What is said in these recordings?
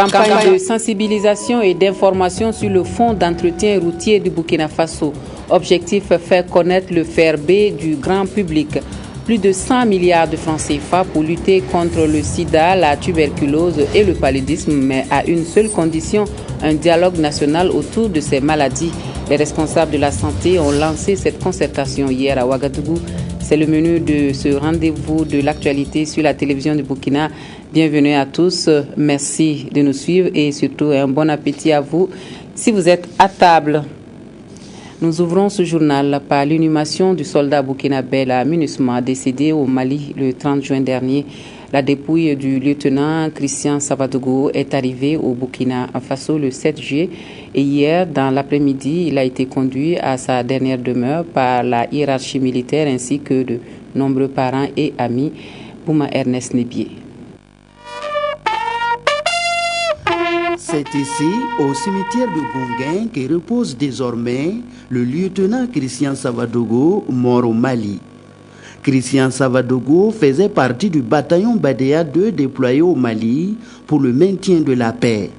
Campagne de sensibilisation et d'information sur le fonds d'entretien routier du Burkina Faso. Objectif, faire connaître le FRB du grand public. Plus de 100 milliards de francs CFA pour lutter contre le sida, la tuberculose et le paludisme, mais à une seule condition, un dialogue national autour de ces maladies. Les responsables de la santé ont lancé cette concertation hier à Ouagadougou. C'est le menu de ce rendez-vous de l'actualité sur la télévision du Burkina. Bienvenue à tous, merci de nous suivre et surtout un bon appétit à vous si vous êtes à table. Nous ouvrons ce journal par l'inhumation du soldat burkinabé à MINUSMA décédé au Mali le 30 juin dernier. La dépouille du lieutenant Christian Savadogo est arrivée au Burkina Faso le 7 juillet et hier, dans l'après-midi, il a été conduit à sa dernière demeure par la hiérarchie militaire ainsi que de nombreux parents et amis. Bouma Ernest Nebier. C'est ici, au cimetière de Bonguin, que repose désormais le lieutenant Christian Savadogo, mort au Mali. Christian Savadogo faisait partie du bataillon Badea 2 déployé au Mali pour le maintien de la paix.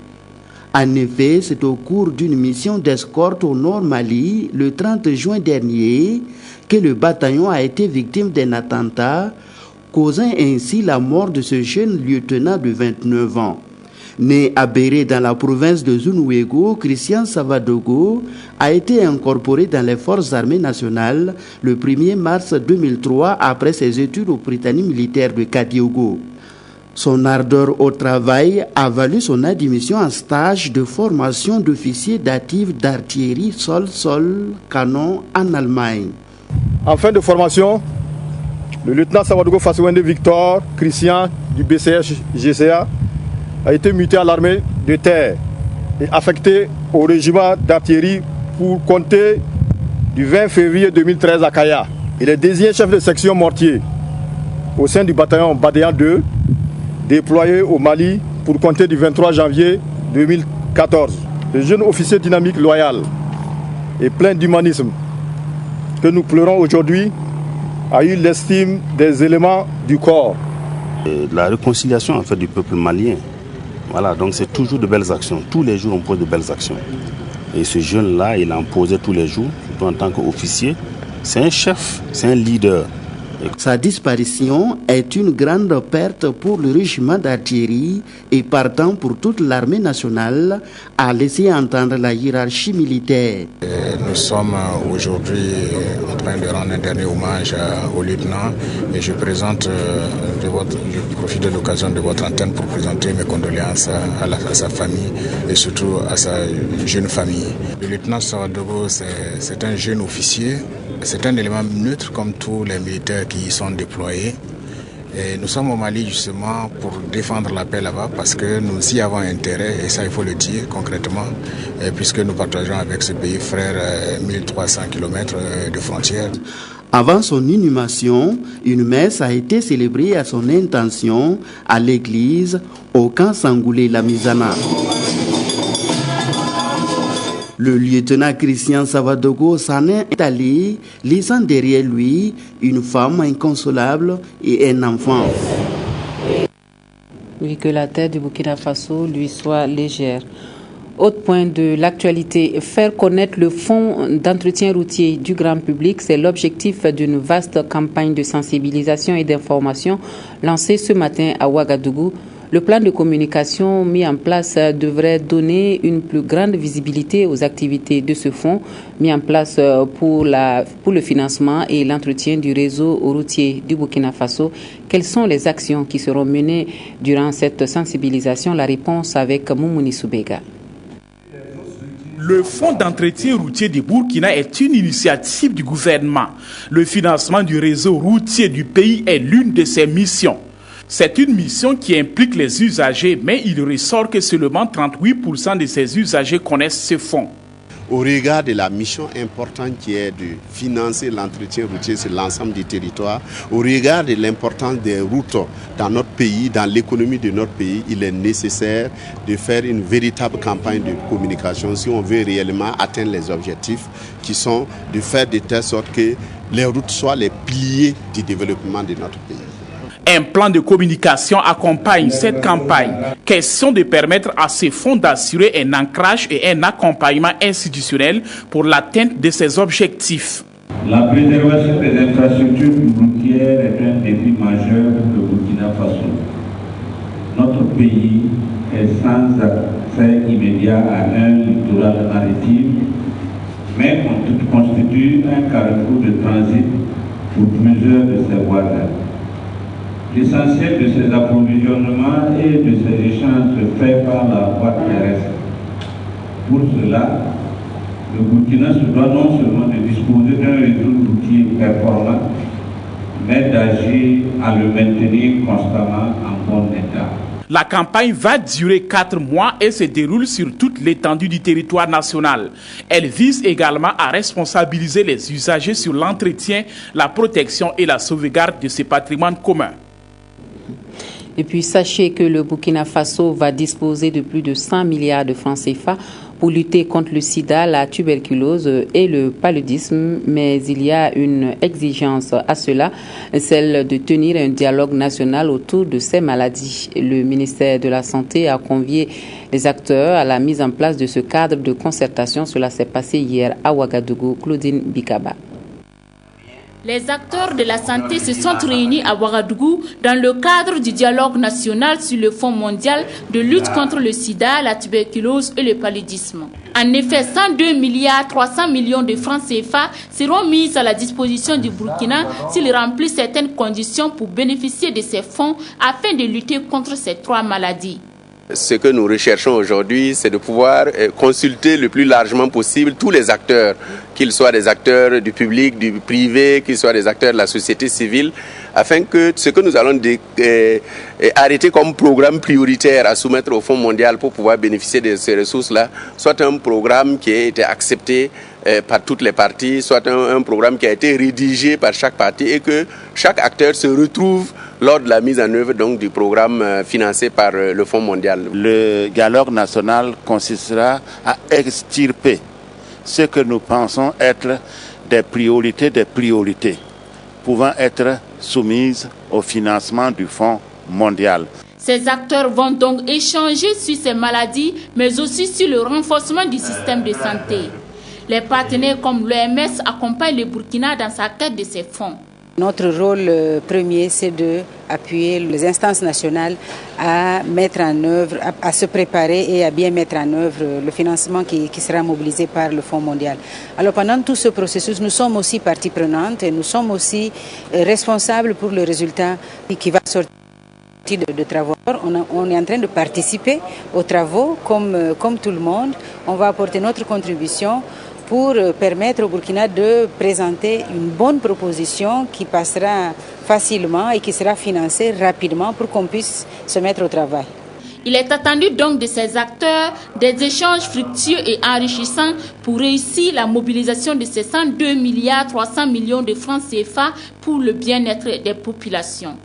En effet, c'est au cours d'une mission d'escorte au nord Mali, le 30 juin dernier, que le bataillon a été victime d'un attentat, causant ainsi la mort de ce jeune lieutenant de 29 ans. Né à Béré dans la province de Zunwego, Christian Savadogo a été incorporé dans les forces armées nationales le 1er mars 2003 après ses études au Britannique militaire de Kadiogo. Son ardeur au travail a valu son admission en stage de formation d'officier dative d'artillerie sol-sol canon en Allemagne. En fin de formation, le lieutenant Savadogo Fassouende Victor Christian du BCH GCA a été muté à l'armée de terre et affecté au régiment d'artillerie pour compter du 20 février 2013 à Kaya. Il est désigné chef de section mortier au sein du bataillon Badéan 2, déployé au Mali pour compter du 23 janvier 2014. Le jeune officier dynamique, loyal et plein d'humanisme que nous pleurons aujourd'hui a eu l'estime des éléments du corps. La réconciliation en fait du peuple malien. Voilà, donc c'est toujours de belles actions. Tous les jours, on pose de belles actions. Et ce jeune-là, il en posait tous les jours, surtout en tant qu'officier. C'est un chef, c'est un leader. Sa disparition est une grande perte pour le régiment d'artillerie et partant pour toute l'armée nationale, a laissé entendre la hiérarchie militaire. Nous sommes aujourd'hui en train de rendre un dernier hommage au lieutenant et je présente, je profite de l'occasion de votre antenne pour présenter mes condoléances à sa famille et surtout à sa jeune famille. Le lieutenant Savadogo, c'est un jeune officier. C'est un élément neutre comme tous les militaires qui y sont déployés. Et nous sommes au Mali justement pour défendre la paix là-bas parce que nous y avons intérêt, et ça il faut le dire concrètement, puisque nous partageons avec ce pays frère 1300 km de frontières. Avant son inhumation, une messe a été célébrée à son intention à l'église au camp Sangoulé-la-Mizana. Le lieutenant Christian Savadogo s'en est allé, laissant derrière lui une femme inconsolable et un enfant. Oui, que la terre du Burkina Faso lui soit légère. Autre point de l'actualité, faire connaître le fonds d'entretien routier du grand public, c'est l'objectif d'une vaste campagne de sensibilisation et d'information lancée ce matin à Ouagadougou. Le plan de communication mis en place devrait donner une plus grande visibilité aux activités de ce fonds mis en place pour le financement et l'entretien du réseau routier du Burkina Faso. Quelles sont les actions qui seront menées durant cette sensibilisation? La réponse avec Moumouni Soubega. Le fonds d'entretien routier du Burkina est une initiative du gouvernement. Le financement du réseau routier du pays est l'une de ses missions. C'est une mission qui implique les usagers, mais il ressort que seulement 38% de ces usagers connaissent ce fonds. Au regard de la mission importante qui est de financer l'entretien routier sur l'ensemble du territoire, au regard de l'importance des routes dans notre pays, dans l'économie de notre pays, il est nécessaire de faire une véritable campagne de communication si on veut réellement atteindre les objectifs qui sont de faire de telle sorte que les routes soient les piliers du développement de notre pays. Un plan de communication accompagne cette campagne. Question de permettre à ces fonds d'assurer un ancrage et un accompagnement institutionnel pour l'atteinte de ces objectifs. La préservation des infrastructures routières est un défi majeur pour le Burkina Faso. Notre pays est sans accès immédiat à un littoral maritime, mais constitue un carrefour de transit pour plusieurs de ses voisins. L'essentiel de ces approvisionnements et de ces échanges se fait par la voie terrestre. Pour cela, le Burkina se doit non seulement de disposer d'un réseau routier performant, mais d'agir à le maintenir constamment en bon état. La campagne va durer 4 mois et se déroule sur toute l'étendue du territoire national. Elle vise également à responsabiliser les usagers sur l'entretien, la protection et la sauvegarde de ces patrimoines communs. Et puis sachez que le Burkina Faso va disposer de plus de 100 milliards de francs CFA pour lutter contre le sida, la tuberculose et le paludisme, mais il y a une exigence à cela, celle de tenir un dialogue national autour de ces maladies. Le ministère de la Santé a convié les acteurs à la mise en place de ce cadre de concertation. Cela s'est passé hier à Ouagadougou. Claudine Bikaba. Les acteurs de la santé se sont réunis à Ouagadougou dans le cadre du dialogue national sur le Fonds mondial de lutte contre le sida, la tuberculose et le paludisme. En effet, 102 milliards 300 millions de francs CFA seront mis à la disposition du Burkina s'il remplit certaines conditions pour bénéficier de ces fonds afin de lutter contre ces 3 maladies. Ce que nous recherchons aujourd'hui, c'est de pouvoir consulter le plus largement possible tous les acteurs, qu'ils soient des acteurs du public, du privé, qu'ils soient des acteurs de la société civile, afin que ce que nous allons arrêter comme programme prioritaire à soumettre au Fonds mondial pour pouvoir bénéficier de ces ressources-là, soit un programme qui a été accepté par toutes les parties, soit un programme qui a été rédigé par chaque partie et que chaque acteur se retrouve lors de la mise en œuvre donc, du programme financé par le Fonds mondial. Le dialogue national consistera à extirper ce que nous pensons être des priorités pouvant être soumises au financement du Fonds mondial. Ces acteurs vont donc échanger sur ces maladies, mais aussi sur le renforcement du système de santé. Les partenaires comme l'OMS accompagnent le Burkina dans sa quête de ces fonds. Notre rôle premier, c'est d'appuyer les instances nationales à mettre en œuvre, à se préparer et à bien mettre en œuvre le financement qui sera mobilisé par le Fonds mondial. Alors pendant tout ce processus, nous sommes aussi partie prenante et nous sommes aussi responsables pour le résultat qui va sortir de travaux. On est en train de participer aux travaux comme tout le monde. On va apporter notre contribution pour permettre au Burkina de présenter une bonne proposition qui passera facilement et qui sera financée rapidement pour qu'on puisse se mettre au travail. Il est attendu donc de ces acteurs des échanges fructueux et enrichissants pour réussir la mobilisation de ces 102 milliards 300 millions de francs CFA pour le bien-être des populations.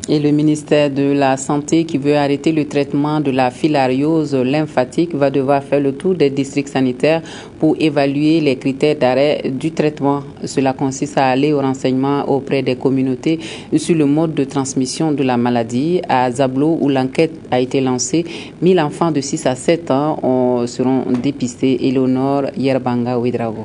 Et le ministère de la Santé qui veut arrêter le traitement de la filariose lymphatique va devoir faire le tour des districts sanitaires pour évaluer les critères d'arrêt du traitement. Cela consiste à aller au renseignement auprès des communautés sur le mode de transmission de la maladie. À Zablo, où l'enquête a été lancée, 1000 enfants de 6 à 7 ans seront dépistés. Éléonore Yerbanga Ouedraogo.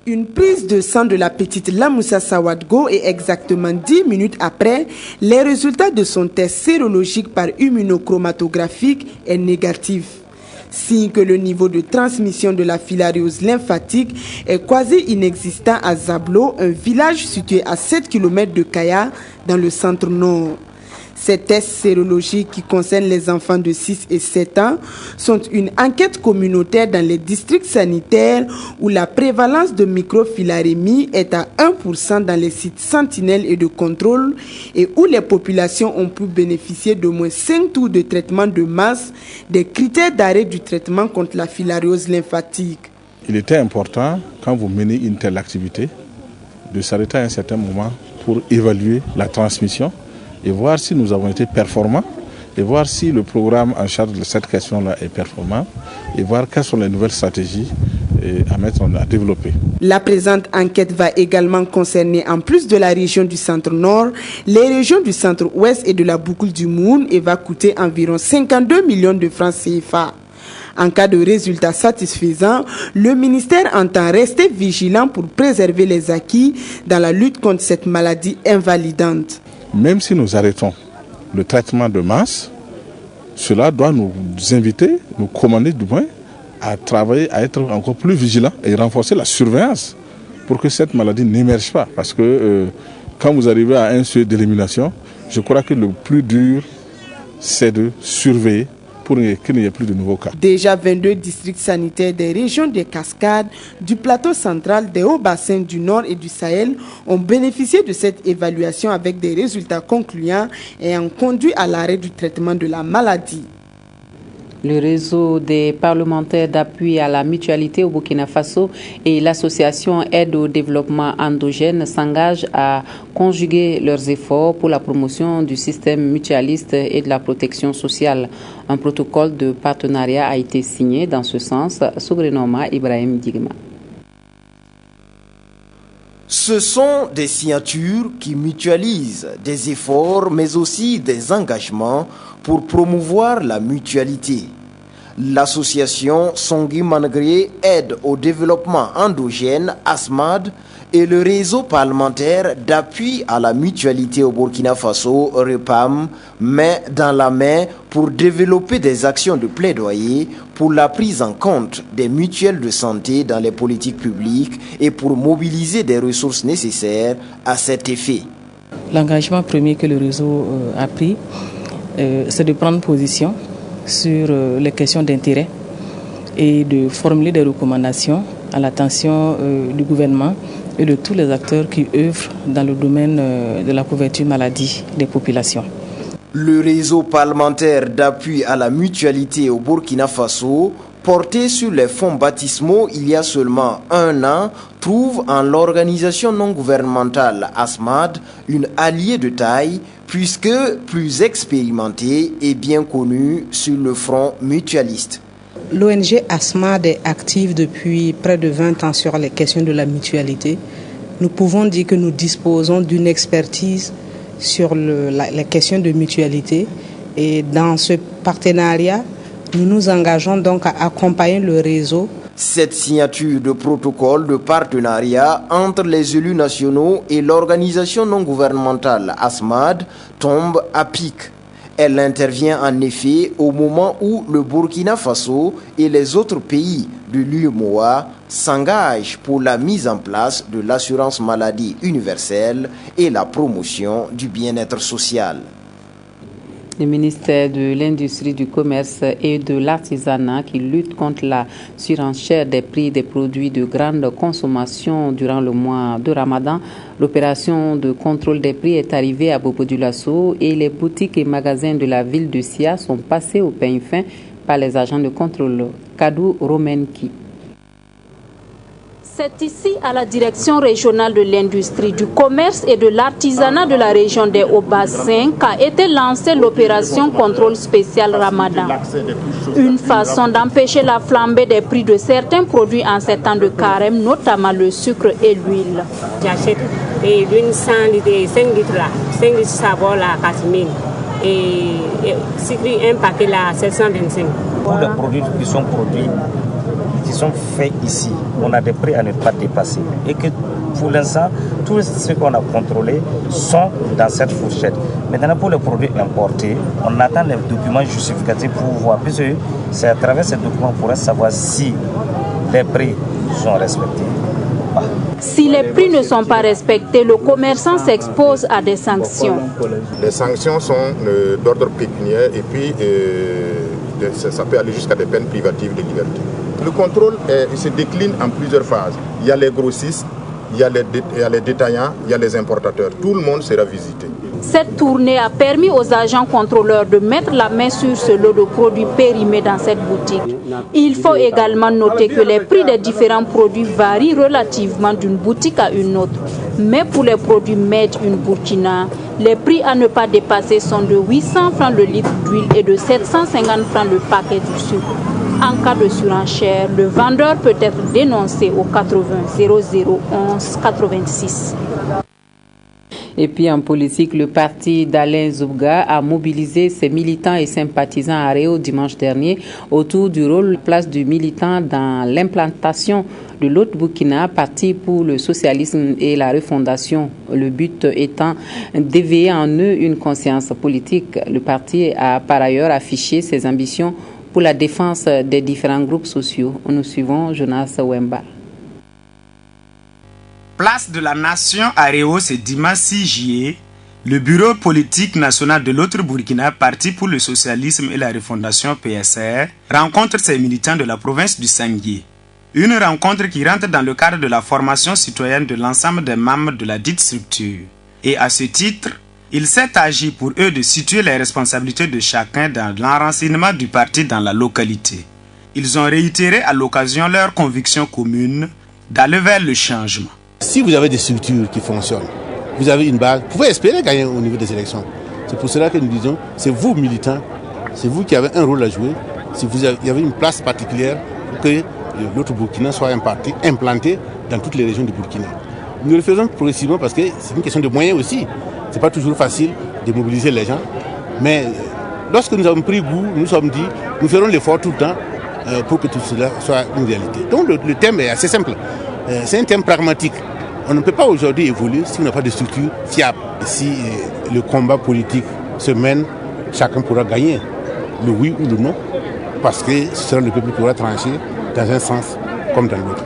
Une prise de sang de la petite Lamoussa Sawadgo et exactement 10 minutes après, les résultats de son test sérologique par immunochromatographique est négatif. Signe que le niveau de transmission de la filariose lymphatique est quasi inexistant à Zablo, un village situé à 7 km de Kaya, dans le centre-nord. Ces tests sérologiques qui concernent les enfants de 6 et 7 ans sont une enquête communautaire dans les districts sanitaires où la prévalence de microfilarémie est à 1% dans les sites sentinelles et de contrôle et où les populations ont pu bénéficier d'au moins 5 tours de traitement de masse des critères d'arrêt du traitement contre la filariose lymphatique. Il était important, quand vous menez une telle activité, de s'arrêter à un certain moment pour évaluer la transmission et voir si nous avons été performants, et voir si le programme en charge de cette question-là est performant, et voir quelles sont les nouvelles stratégies à développer. La présente enquête va également concerner, en plus de la région du centre-nord, les régions du centre-ouest et de la boucle du Moun et va coûter environ 52 millions de francs CFA. En cas de résultats satisfaisants, le ministère entend rester vigilant pour préserver les acquis dans la lutte contre cette maladie invalidante. Même si nous arrêtons le traitement de masse, cela doit nous inviter, nous commander du moins, à travailler, à être encore plus vigilants et renforcer la surveillance pour que cette maladie n'émerge pas. Parce que quand vous arrivez à un seuil d'élimination, je crois que le plus dur, c'est de surveiller pour qu'il n'y ait plus de nouveaux cas. Déjà 22 districts sanitaires des régions des Cascades, du plateau central, des hauts bassins du Nord et du Sahel ont bénéficié de cette évaluation avec des résultats concluants et ont conduit à l'arrêt du traitement de la maladie. Le réseau des parlementaires d'appui à la mutualité au Burkina Faso et l'association Aide au développement endogène s'engagent à conjuguer leurs efforts pour la promotion du système mutualiste et de la protection sociale. Un protocole de partenariat a été signé dans ce sens. Sougrenoma Ibrahim Digma. Ce sont des signatures qui mutualisent des efforts mais aussi des engagements pour promouvoir la mutualité. L'association Songui Mangré Aide au développement endogène ASMAD et le réseau parlementaire d'appui à la mutualité au Burkina Faso REPAM main dans la main pour développer des actions de plaidoyer pour la prise en compte des mutuelles de santé dans les politiques publiques et pour mobiliser des ressources nécessaires à cet effet. L'engagement premier que le réseau a pris, c'est de prendre position sur les questions d'intérêt et de formuler des recommandations à l'attention du gouvernement et de tous les acteurs qui œuvrent dans le domaine de la couverture maladie des populations. Le réseau parlementaire d'appui à la mutualité au Burkina Faso, porté sur les fonds baptismaux il y a seulement un an, trouve en l'organisation non gouvernementale ASMAD une alliée de taille puisque plus expérimentée et bien connue sur le front mutualiste. L'ONG ASMAD est active depuis près de 20 ans sur les questions de la mutualité. Nous pouvons dire que nous disposons d'une expertise sur les questions de mutualité et dans ce partenariat, nous nous engageons donc à accompagner le réseau. Cette signature de protocole de partenariat entre les élus nationaux et l'organisation non gouvernementale ASMAD tombe à pic. Elle intervient en effet au moment où le Burkina Faso et les autres pays de l'UEMOA s'engagent pour la mise en place de l'assurance maladie universelle et la promotion du bien-être social. Le ministère de l'Industrie, du Commerce et de l'Artisanat qui lutte contre la surenchère des prix des produits de grande consommation durant le mois de Ramadan. L'opération de contrôle des prix est arrivée à Bobo-Dioulasso et les boutiques et magasins de la ville de Sia sont passés au peigne fin par les agents de contrôle. Kadou Romenki. C'est ici, à la direction régionale de l'industrie, du commerce et de l'artisanat de la région des Hauts-Bassins, qu'a été lancée l'opération contrôle spécial Ramadan. Une façon d'empêcher la flambée des prix de certains produits en ces temps de carême, notamment le sucre et l'huile. J'achète l'huile 100 litres, 5 litres là, 5 litres savon là, 4 000 et sucre un paquet là, 725. Pour les produits qui sont produits, qui sont faits ici, on a des prix à ne pas dépasser. Et que pour l'instant, tous ceux qu'on a contrôlés sont dans cette fourchette. Maintenant, pour les produits importés, on attend les documents justificatifs pour voir, puisque c'est à travers ces documents qu'on pourrait savoir si les prix sont respectés. Si les prix ne sont pas respectés, le commerçant s'expose à des sanctions. Les sanctions sont d'ordre pécuniaire et puis ça peut aller jusqu'à des peines privatives de liberté. Le contrôle se décline en plusieurs phases. Il y a les grossistes, il y a les détaillants, il y a les importateurs. Tout le monde sera visité. Cette tournée a permis aux agents contrôleurs de mettre la main sur ce lot de produits périmés dans cette boutique. Il faut également noter que les prix des différents produits varient relativement d'une boutique à une autre. Mais pour les produits Made in Burkina, les prix à ne pas dépasser sont de 800 francs le litre d'huile et de 750 francs le paquet du sucre. En cas de surenchère, le vendeur peut être dénoncé au 80 0011 86. Et puis en politique, le parti d'Alain Zoubga a mobilisé ses militants et sympathisants à Réau dimanche dernier autour du rôle place du militant dans l'implantation de l'autre Burkina, parti pour le socialisme et la refondation. Le but étant d'éveiller en eux une conscience politique. Le parti a par ailleurs affiché ses ambitions pour la défense des différents groupes sociaux. Nous suivons Jonas Wemba. Place de la Nation à Réau, ce dimanche 6 juillet, le bureau politique national de l'autre Burkina, Parti pour le socialisme et la refondation PSR, rencontre ses militants de la province du Sanguié. Une rencontre qui rentre dans le cadre de la formation citoyenne de l'ensemble des membres de la dite structure. Et à ce titre, il s'est agi pour eux de situer les responsabilités de chacun dans l'enracinement du parti dans la localité. Ils ont réitéré à l'occasion leur conviction commune d'aller vers le changement. Si vous avez des structures qui fonctionnent, vous avez une base, vous pouvez espérer gagner au niveau des élections. C'est pour cela que nous disons, c'est vous militants, c'est vous qui avez un rôle à jouer, si vous avez une place particulière pour que l'autre Burkina soit un parti implanté dans toutes les régions du Burkina. Nous le faisons progressivement parce que c'est une question de moyens aussi. Ce n'est pas toujours facile de mobiliser les gens, mais lorsque nous avons pris goût, nous nous sommes dit, nous ferons l'effort tout le temps pour que tout cela soit une réalité. Donc le thème est assez simple, c'est un thème pragmatique. On ne peut pas aujourd'hui évoluer si on n'a pas de structure fiable. Et si le combat politique se mène, chacun pourra gagner le oui ou le non, parce que ce sera le peuple qui pourra trancher dans un sens comme dans l'autre.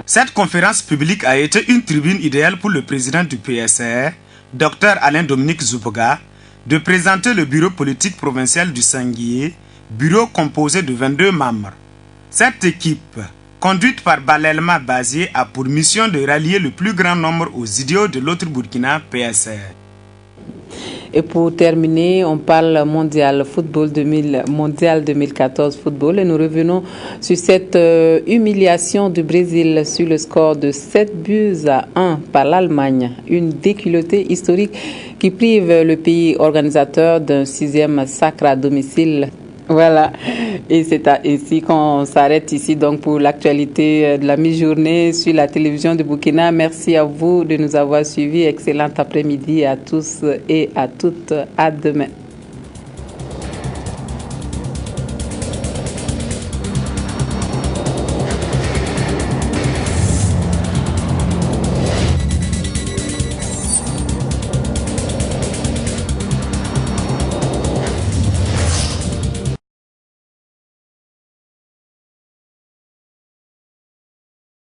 Cette conférence publique a été une tribune idéale pour le président du PSR, Dr Alain-Dominique Zoubga, de présenter le bureau politique provincial du Sanguié, bureau composé de 22 membres. Cette équipe, conduite par Balelma Bazier, a pour mission de rallier le plus grand nombre aux idéaux de l'autre Burkina, PSR. Et pour terminer, on parle mondial 2014 football et nous revenons sur cette humiliation du Brésil sur le score de 7-1 par l'Allemagne. Une déculottée historique qui prive le pays organisateur d'un 6e sacre à domicile. Voilà, et c'est ainsi qu'on s'arrête ici donc pour l'actualité de la mi-journée sur la télévision de Burkina. Merci à vous de nous avoir suivis. Excellent après-midi à tous et à toutes. À demain.